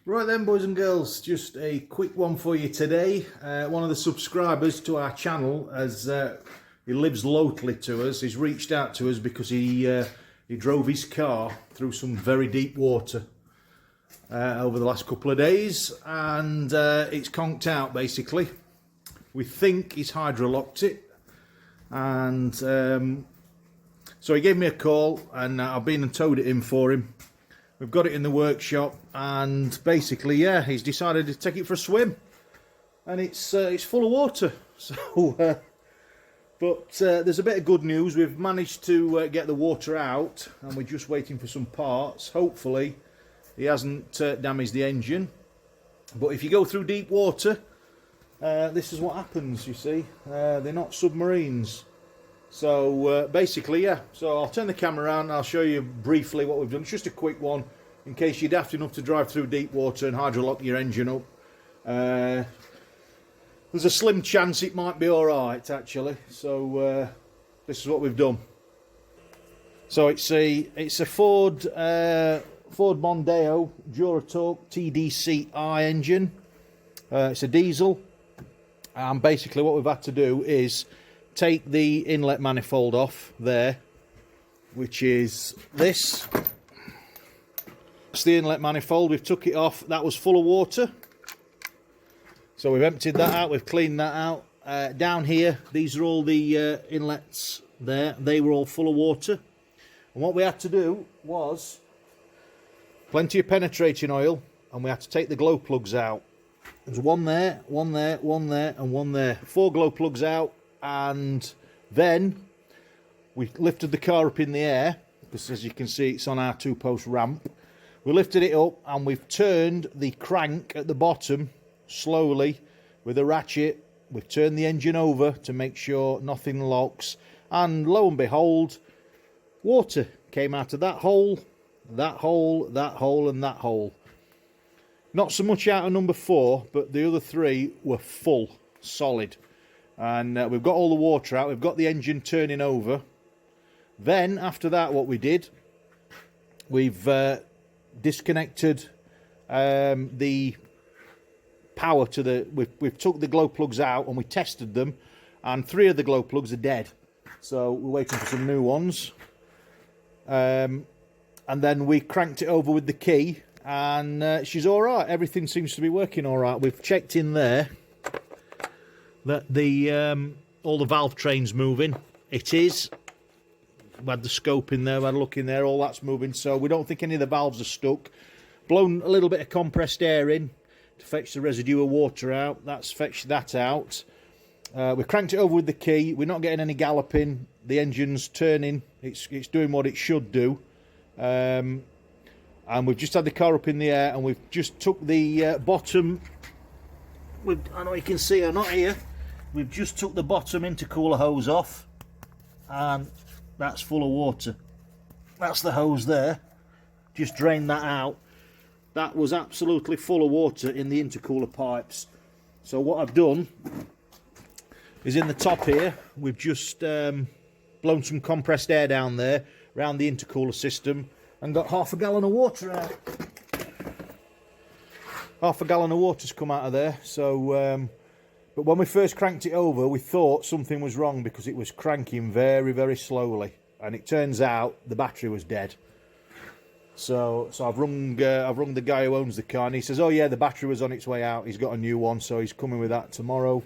Right then, boys and girls, just a quick one for you today. One of the subscribers to our channel, as he lives locally to us, he's reached out to us because he drove his car through some very deep water over the last couple of days, and it's conked out basically. We think he's hydrolocked it, and so he gave me a call, and I've been and towed it in for him. We've got it in the workshop, and basically, yeah, he's decided to take it for a swim, and it's full of water. So, but there's a bit of good news. We've managed to get the water out, and we're just waiting for some parts. Hopefully, he hasn't damaged the engine. But if you go through deep water, this is what happens. You see, they're not submarines. So basically, yeah, so I'll turn the camera around and I'll show you briefly what we've done. It's just a quick one in case you're daft enough to drive through deep water and hydrolock your engine up. There's a slim chance it might be alright actually. So this is what we've done. So it's a Ford Mondeo Hydrolocked TDCi engine. It's a diesel, and basically what we've had to do is take the inlet manifold off there, which is this. It's the inlet manifold. We've took it off. That was full of water, so we've emptied that out. We've cleaned that out. Down here, these are all the inlets there. They were all full of water, and what we had to do was plenty of penetrating oil, and we had to take the glow plugs out. There's one there, one there, one there, and one there. 4 glow plugs out. And then we lifted the car up in the air, because as you can see it's on our 2-post ramp. We lifted it up and we've turned the crank at the bottom slowly with a ratchet. We've turned the engine over to make sure nothing locks, and lo and behold, water came out of that hole, that hole, that hole and that hole. Not so much out of number 4, but the other 3 were full, solid. And we've got all the water out. We've got the engine turning over. Then after that, what we did, we've disconnected the power to the. We've took the glow plugs out and we tested them, and 3 of the glow plugs are dead. So we're waiting for some new ones. And then we cranked it over with the key, and she's all right. Everything seems to be working all right. We've checked in there that the all the valve trains moving. It is. We had the scope in there, we had a look in there, all that's moving, so we don't think any of the valves are stuck. Blown a little bit of compressed air in to fetch the residue of water out. That's fetched that out. We cranked it over with the key. We're not getting any galloping. The engine's turning. It's doing what it should do. And we've just had the car up in the air, and we've just took the bottom. I know you can see her not here. We've just took the bottom intercooler hose off, and that's full of water. That's the hose there. Just drained that out. That was absolutely full of water in the intercooler pipes. So what I've done is in the top here, we've just blown some compressed air down there around the intercooler system and got half a gallon of water out. Half a gallon of water's come out of there. So but when we first cranked it over, we thought something was wrong because it was cranking very, very slowly, and it turns out the battery was dead. So I've rung the guy who owns the car, and he says, "Oh yeah, the battery was on its way out. He's got a new one, so he's coming with that tomorrow.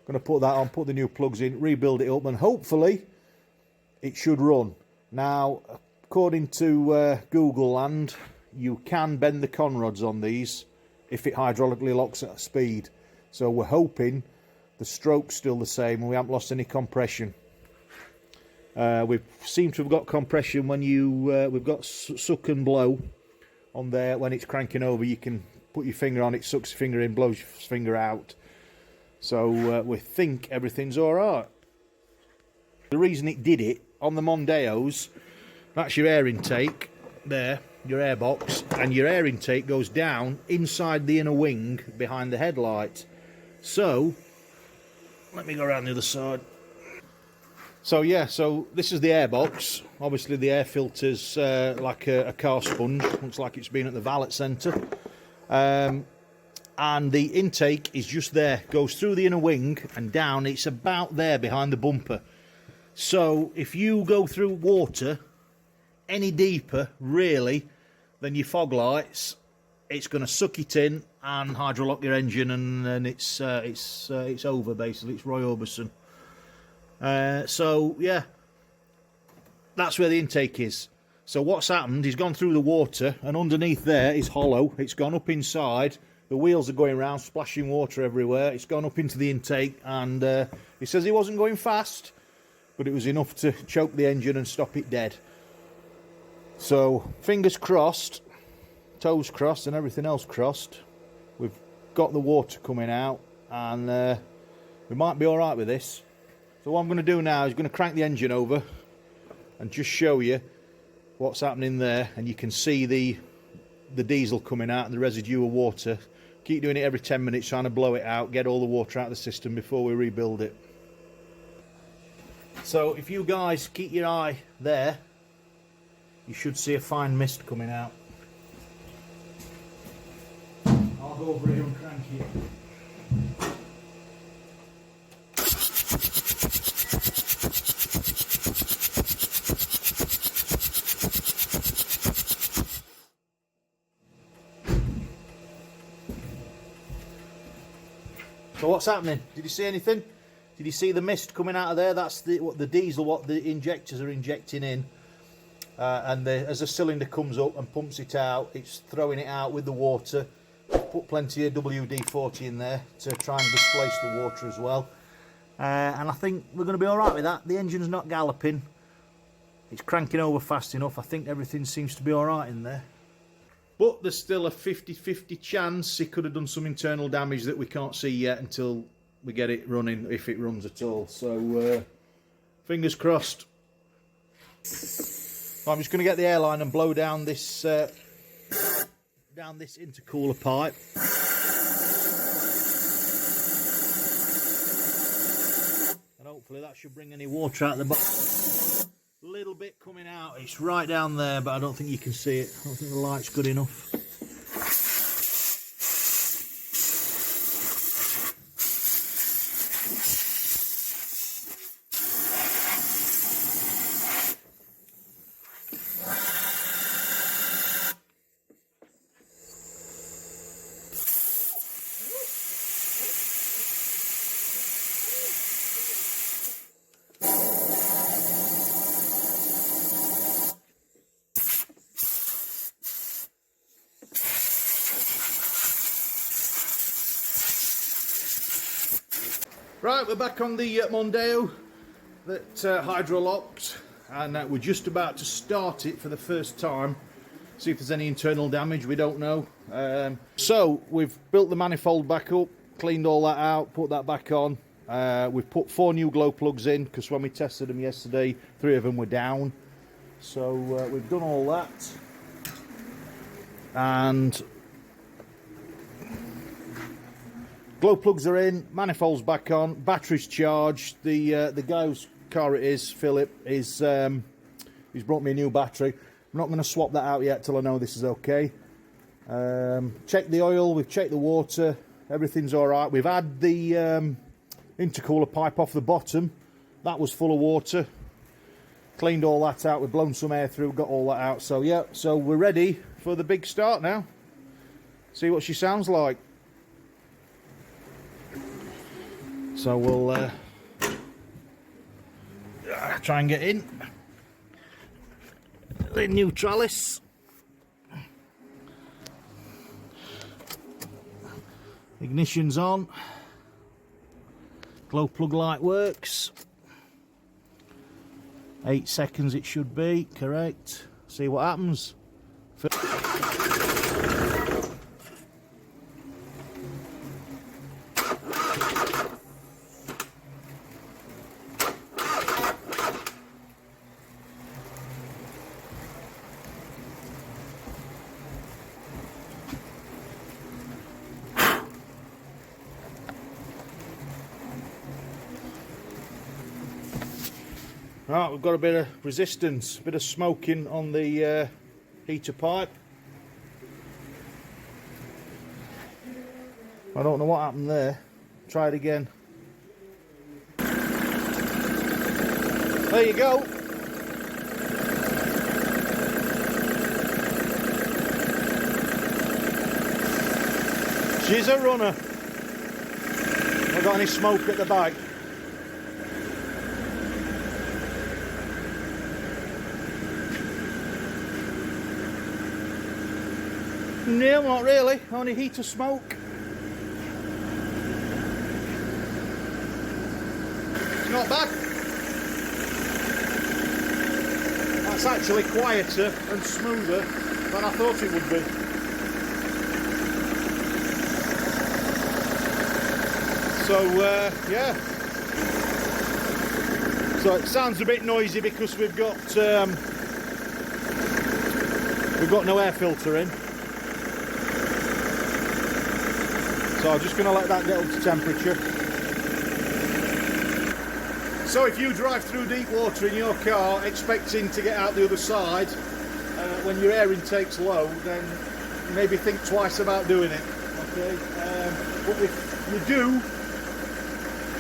Going to put that on, put the new plugs in, rebuild it up, and hopefully it should run." Now, according to Google Land, you can bend the conrods on these if it hydraulically locks at speed. So we're hoping the stroke's still the same and we haven't lost any compression. We seem to have got compression when we've got suck and blow on there. When it's cranking over, you can put your finger on it, sucks your finger in, blows your finger out. So we think everything's all right. The reason it did it, on the Mondeos, that's your air intake there, your air box, and your air intake goes down inside the inner wing behind the headlight. So let me go around the other side. So yeah, so this is the air box. Obviously the air filter's like a car sponge. Looks like it's been at the valet centre. And the intake is just there, goes through the inner wing and down. It's about there behind the bumper. So if you go through water any deeper really than your fog lights, it's going to suck it in and hydrolock your engine, and it's over basically. It's Roy Orbison. So yeah, that's where the intake is. So what's happened, he's gone through the water, and underneath there is hollow. It's gone up inside. The wheels are going around, splashing water everywhere. It's gone up into the intake, and he says he wasn't going fast, but it was enough to choke the engine and stop it dead. So fingers crossed, toes crossed and everything else crossed. We've got the water coming out, and we might be all right with this. So what I'm going to do now is going to crank the engine over and just show you what's happening there, and you can see the diesel coming out and the residual water. Keep doing it every 10 minutes, trying to blow it out, get all the water out of the system before we rebuild it. So if you guys keep your eye there, you should see a fine mist coming out. I'll go over here and crank it. So what's happening? Did you see anything? Did you see the mist coming out of there? That's the diesel, what the injectors are injecting in. And as the cylinder comes up and pumps it out, it's throwing it out with the water. Put plenty of WD-40 in there to try and displace the water as well. And I think we're going to be alright with that. The engine's not galloping. It's cranking over fast enough. I think everything seems to be alright in there. But there's still a 50-50 chance he could have done some internal damage that we can't see yet until we get it running, if it runs at all. So fingers crossed. I'm just going to get the airline and blow down this intercooler pipe. And hopefully that should bring any water out the bottom. A little bit coming out. It's right down there, but I don't think you can see it. I don't think the light's good enough. Right, we're back on the Mondeo that Hydrolocked, and we're just about to start it for the first time. See if there's any internal damage, we don't know. So we've built the manifold back up, cleaned all that out, put that back on. We've put 4 new glow plugs in, because when we tested them yesterday, 3 of them were down. So we've done all that. And glow plugs are in, manifold's back on, battery's charged. The guy whose car it is, Philip, he's brought me a new battery. I'm not going to swap that out yet till I know this is okay. Checked the oil, we've checked the water, everything's alright. We've had the intercooler pipe off the bottom, that was full of water. Cleaned all that out, we've blown some air through, got all that out. So yeah, so we're ready for the big start now. See what she sounds like. So we'll try and get in. The new trellis. Ignition's on. Glow plug light works. 8 seconds it should be, correct. See what happens. Right, we've got a bit of resistance, a bit of smoking on the heater pipe. I don't know what happened there. Try it again. There you go. She's a runner. Have I got any smoke at the back? No, not really. Only heat of smoke. It's not bad. That's actually quieter and smoother than I thought it would be. So yeah. So it sounds a bit noisy because we've got no air filter in. So I'm just going to let that get up to temperature. So if you drive through deep water in your car expecting to get out the other side when your air intake's low, then maybe think twice about doing it. Okay, but if you do,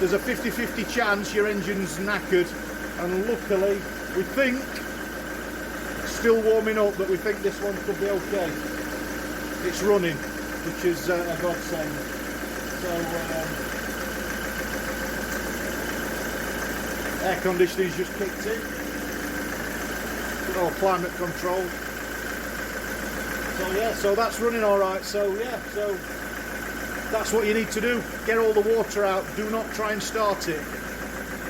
there's a 50-50 chance your engine's knackered, and luckily we think it's still warming up, but we think this one could be okay. It's running, which is a godsend. So air conditioning's just kicked in. Good old climate control. So yeah, so that's running all right. So yeah, so that's what you need to do. Get all the water out. Do not try and start it.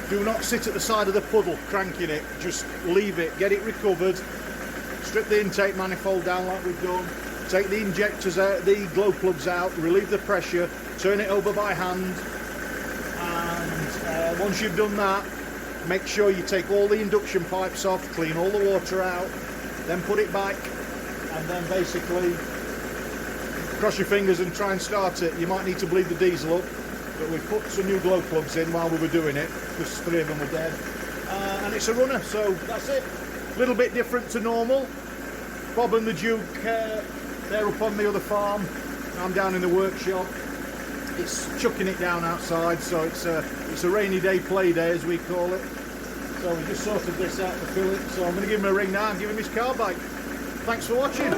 Do not sit at the side of the puddle cranking it. Just leave it. Get it recovered. Strip the intake manifold down like we've done. Take the injectors out, the glow plugs out, relieve the pressure, turn it over by hand, and once you've done that, make sure you take all the induction pipes off, clean all the water out, then put it back, and then basically cross your fingers and try and start it. You might need to bleed the diesel up, but we put some new glow plugs in while we were doing it, because 3 of them were dead, and it's a runner, so that's it. A little bit different to normal. Bob and the Duke, they're up on the other farm. I'm down in the workshop. It's chucking it down outside, so it's a rainy day play day, as we call it. So we just sorted this out to fill it. So I'm going to give him a ring now and give him his car back. Thanks for watching.